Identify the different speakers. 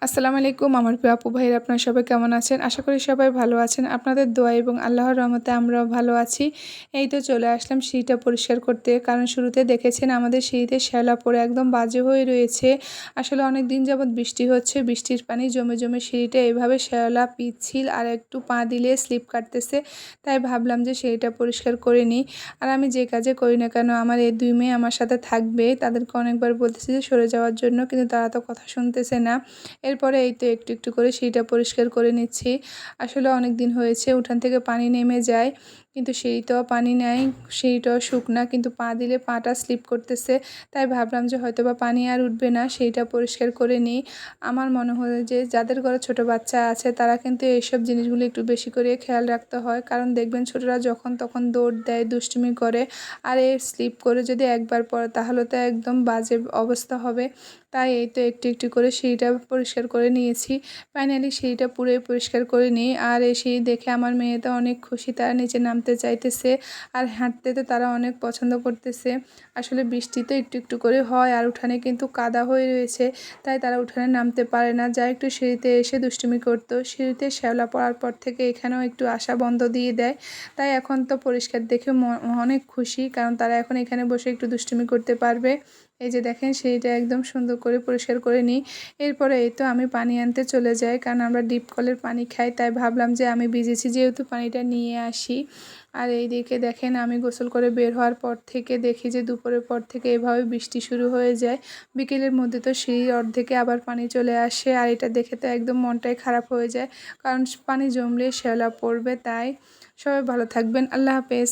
Speaker 1: আসসালামু আলাইকুম আমার প্রিয় আপু ভাইয়েরা, আপনারা সবাই কেমন আছেন? আশা করি সবাই ভালো আছেন। আপনাদের দোয়া এবং আল্লাহর রহমতে আমরাও ভালো আছি। এই তো চলে আসলাম সিঁড়িটা পরিষ্কার করতে, কারণ শুরুতে দেখেছেন আমাদের সিঁড়িতে শ্যাওলা পড়ে একদম বাজে হয়ে রয়েছে। আসলে অনেক দিন যাবৎ বৃষ্টি হচ্ছে, বৃষ্টির পানি জমে জমে সিঁড়িটা এভাবে শ্যাওলা, পিচ্ছিল আর একটু পা দিলে স্লিপ কাটতেছে। তাই ভাবলাম যে সিঁড়িটা পরিষ্কার করে নিই। আর আমি যে কাজে করি না কেন, আমার এই 2 মেয়ে আমার সাথে থাকবে, তাদেরকে অনেকবার বলতেছি যে সরে যাওয়ার জন্য, কিন্তু তারা তো কথা শুনতেছে না। এরপরে এই তো একটু একটু করে সিঁড়িটা পরিষ্কার করে নিচ্ছি। আসলে অনেক দিন হয়েছে উঠান থেকে পানি নেমে যায়, কিন্তু সিঁড়িতেও পানি নেই, সিঁড়িটাও শুকনা, কিন্তু পা দিলে পাটা স্লিপ করতেছে। তাই ভাবলাম যে হয়তোবা পানি আর উঠবে না, সিঁড়িটা পরিষ্কার করে নিই। আমার মনে হয় যে যাদের ঘরে ছোট বাচ্চা আছে তারা কিন্তু এইসব জিনিসগুলো একটু বেশি করে খেয়াল রাখতে হয়, কারণ দেখবেন ছোটরা যখন তখন দৌড় দেয়, দুষ্টুমি করে, আর স্লিপ করে যদি একবার পড়ে তাহলে তো একদম বাজে অবস্থা হবে। তাই এই তো একটু একটু করে সিঁড়িটা পরিষ্কার করে নিয়েছি। ফাইনালি সিঁড়িটা পুরোই পরিষ্কার করে নিই। আর এই সিঁড়ি দেখে আমার মেয়ে তো অনেক খুশি, তারা নিচে নামতে চাইতেছে, আর হাঁটতে তো তারা অনেক পছন্দ করতেছে। আসলে বৃষ্টি তো একটু একটু করে হয়, আর উঠানে কিন্তু কাদা হয়ে রয়েছে, তাই তারা উঠানে নামতে পারে না, যা একটু সিঁড়িতে এসে দুষ্টুমি করতো। সিঁড়িতে শ্যাওলা পড়ার পর থেকে এখানেও একটু আসা বন্ধ দিয়ে দেয়। তাই এখন তো পরিষ্কার দেখে অনেক খুশি, কারণ তারা এখন এখানে বসে একটু দুষ্টুমি করতে পারবে। এই যে দেখেন সেইটা একদম সুন্দর করে পরিষ্কার করে নিই। এরপরে এই তো আমি পানি আনতে চলে যাই, কারণ আমরা ডিপ কলের পানি খাই, তাই ভাবলাম যে আমি ভিজেছি যেহেতু পানিটা নিয়ে আসি। আর এই দিকে দেখেন আমি গোসল করে বের হওয়ার পর থেকে দেখি যে দুপুরের পর থেকে এভাবে বৃষ্টি শুরু হয়ে যায়। বিকেলের মধ্যে তো সিঁড়ির অর্ধেকে আবার পানি চলে আসে, আর এটা দেখে তো একদম মনটাই খারাপ হয়ে যায়, কারণ পানি জমলে শ্যাওলা পড়বে। তাই সবাই ভালো থাকবেন, আল্লাহ হাফেজ।